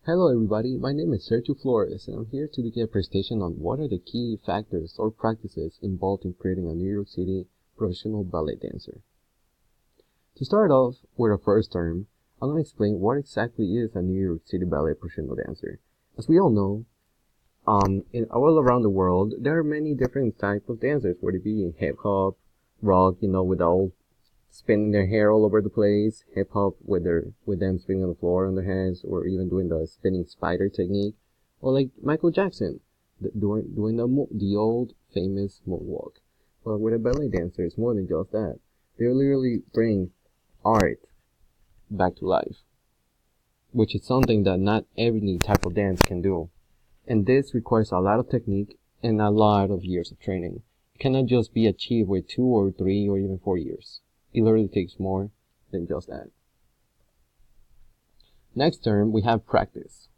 Hello everybody, my name is Sergio Flores and I'm here to give a presentation on what are the key factors or practices involved in creating a New York City professional ballet dancer. To start off with our first term, I'm going to explain what exactly is a New York City ballet professional dancer. As we all know, all around the world, there are many different types of dancers, whether it be hip hop, rock, with all spinning their hair all over the place, hip hop with them spinning on the floor on their heads, or even doing the spinning spider technique, or like Michael Jackson doing the old famous moonwalk. But with a ballet dancer, it's more than just that. They literally bring art back to life, which is something that not every type of dance can do. And this requires a lot of technique and a lot of years of training. It cannot just be achieved with 2 or 3 or even 4 years. It literally takes more than just that. Next term, we have practice.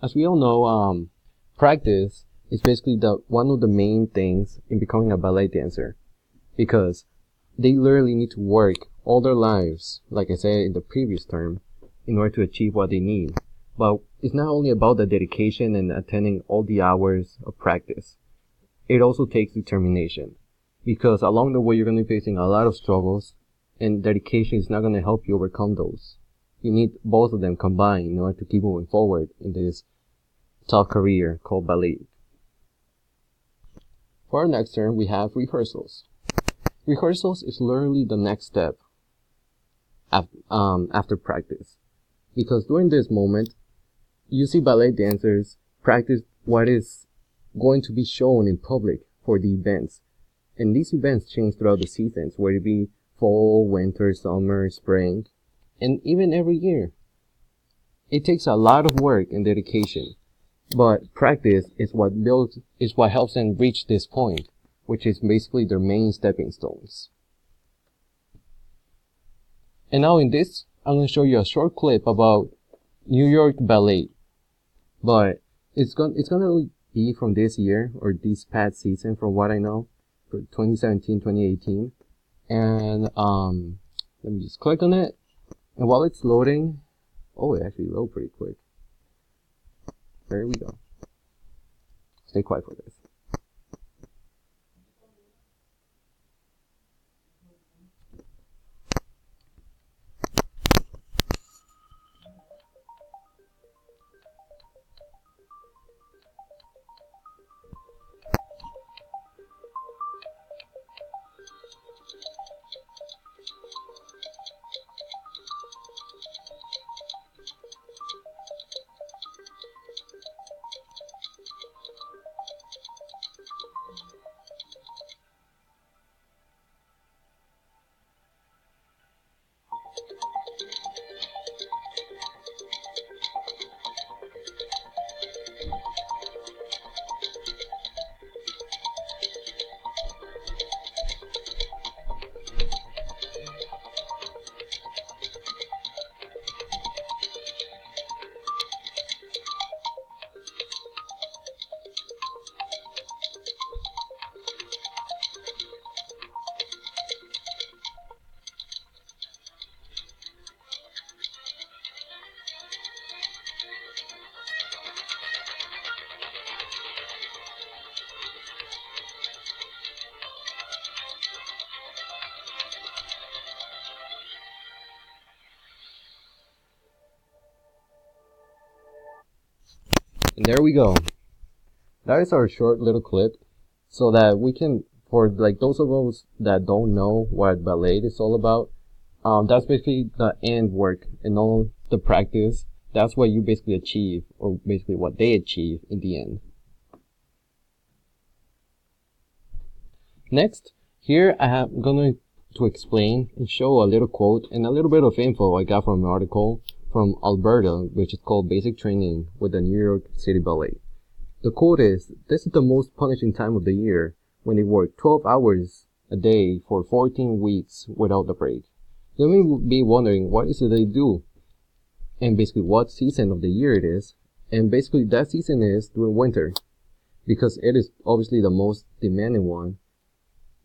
As we all know, practice is basically one of the main things in becoming a ballet dancer, because they literally need to work all their lives, like I said in the previous term, in order to achieve what they need. But it's not only about the dedication and attending all the hours of practice. It also takes determination, because along the way you're going to be facing a lot of struggles, and dedication is not going to help you overcome those. You need both of them combined in order to keep moving forward in this tough career called ballet. For our next term, we have rehearsals. Rehearsals is literally the next step after practice, because during this moment, you see ballet dancers practice what is going to be shown in public for the events. And these events change throughout the seasons, whether it be fall, winter, summer, spring, and even every year. It takes a lot of work and dedication, but practice is what helps them reach this point, which is basically their main stepping stones. And now in this, I'm going to show you a short clip about New York Ballet, but it's gonna be from this year or this past season, from what I know, for 2017-2018. And let me just click on it, and while it's loading, it actually loaded pretty quick. There we go. Stay quiet for this. And there we go. That is our short little clip, so that we can, for like those of us that don't know what ballet is all about, that's basically the end work and all the practice. That's what you basically achieve, or basically what they achieve in the end. Next, here I am going to explain and show a little quote and a little bit of info I got from an article from Alberta, which is called Basic Training with the New York City Ballet. The quote is, "This is the most punishing time of the year, when they work 12 hours a day for 14 weeks without a break." You may be wondering, what is it they do? And basically what season of the year it is. And basically that season is during winter, because it is obviously the most demanding one.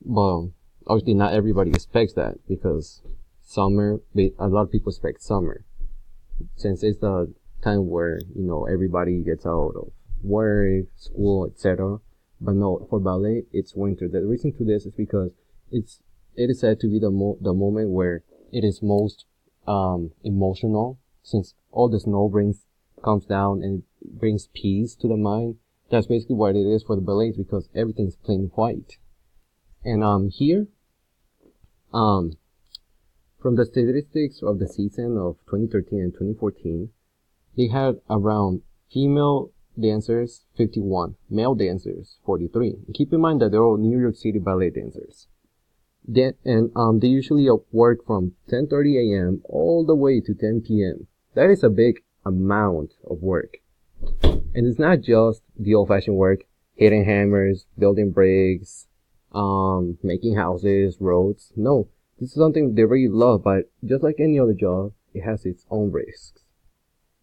Well, obviously not everybody expects that, because summer, a lot of people expect summer, since it's the time where, everybody gets out of work, school, etc. But no, for ballet, it's winter. The reason to this is because it is said to be the moment where it is most emotional, since all the snow comes down and it brings peace to the mind. That's basically what it is for the ballets, because everything's plain white. And here, from the statistics of the season of 2013 and 2014, they had around female dancers 51, male dancers 43. And keep in mind that they're all New York City ballet dancers. They usually work from 10:30 a.m. all the way to 10 p.m. That is a big amount of work. And it's not just the old-fashioned work, hitting hammers, building bricks, making houses, roads. No, this is something they really love, but just like any other job, it has its own risks.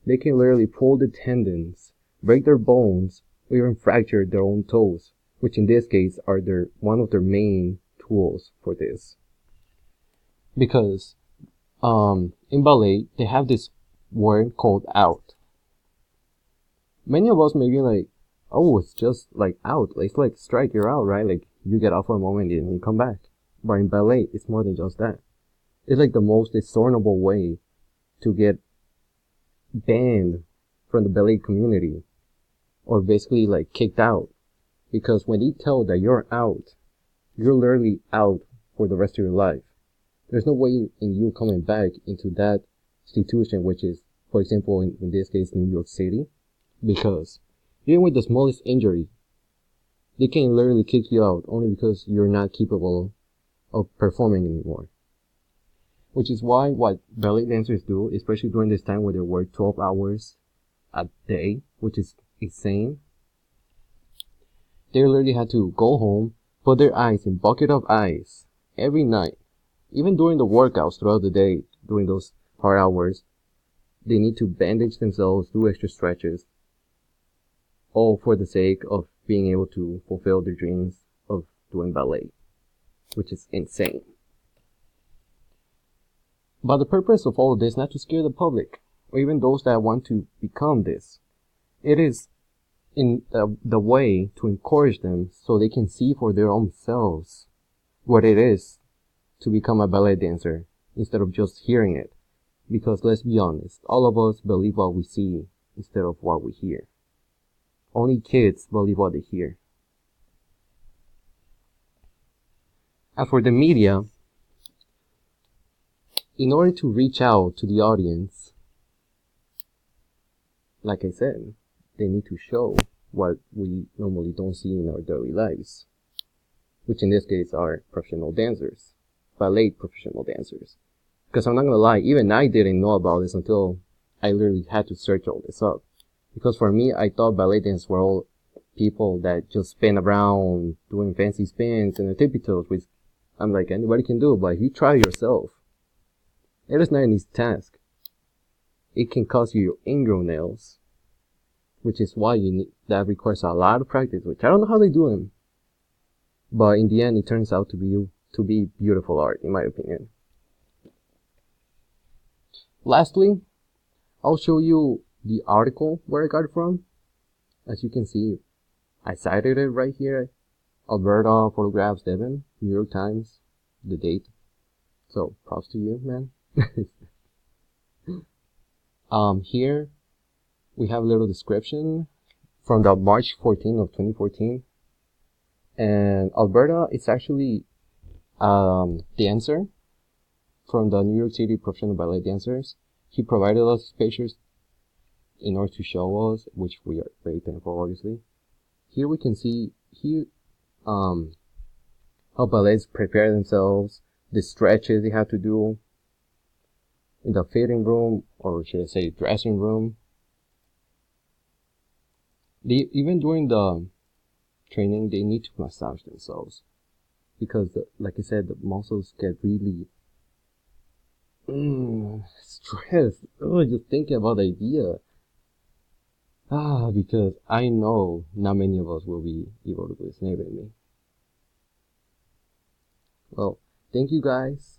They can literally pull the tendons, break their bones, or even fracture their own toes, which in this case are one of their main tools for this. Because in ballet, they have this word called out. Many of us may be like, oh, it's just like out. It's like strike, you're out, right? Like you get out for a moment and you come back. But in ballet, it's more than just that. It's like the most discernible way to get banned from the ballet community, or basically like kicked out. Because when they tell that you're out, you're literally out for the rest of your life. There's no way in you coming back into that institution, which is, for example, in this case, New York City. Because even with the smallest injury, they can literally kick you out only because you're not capable of performing anymore. Which is why what ballet dancers do, especially during this time where they work 12 hours a day, which is insane, they literally had to go home, put their eyes in bucket of ice every night. Even during the workouts throughout the day, during those hard hours, they need to bandage themselves, do extra stretches, all for the sake of being able to fulfill their dreams of doing ballet, which is insane. But the purpose of all of this is not to scare the public, or even those that want to become this. It is in the way to encourage them so they can see for their own selves what it is to become a ballet dancer, instead of just hearing it. Because let's be honest, all of us believe what we see instead of what we hear. Only kids believe what they hear. As for the media, in order to reach out to the audience, like I said, they need to show what we normally don't see in our daily lives, which in this case are professional dancers, ballet professional dancers. Because I'm not gonna lie, even I didn't know about this until I literally had to search all this up. Because for me, I thought ballet dancers were all people that just spin around doing fancy spins and the tippy toes, which I'm like, anybody can do, but if you try yourself, it is not an easy task. It can cost you your ingrown nails, which is why that requires a lot of practice, which I don't know how they do them. But in the end, it turns out to be beautiful art, in my opinion. Lastly, I'll show you the article where I got it from. As you can see, I cited it right here. Alberta photographs Devon, New York Times, the date. So props to you, man. Here we have a little description from the March 14 of 2014. And Alberta is actually dancer from the New York City Professional Ballet Dancers. He provided us pictures in order to show us, which we are very thankful, obviously. Here we can see how ballets prepare themselves, the stretches they have to do in the fitting room, or should I say dressing room. Even during the training, they need to massage themselves, because like I said, the muscles get really stressed. Just thinking about the idea. Because I know not many of us will be able to do this, neither me. Well, thank you guys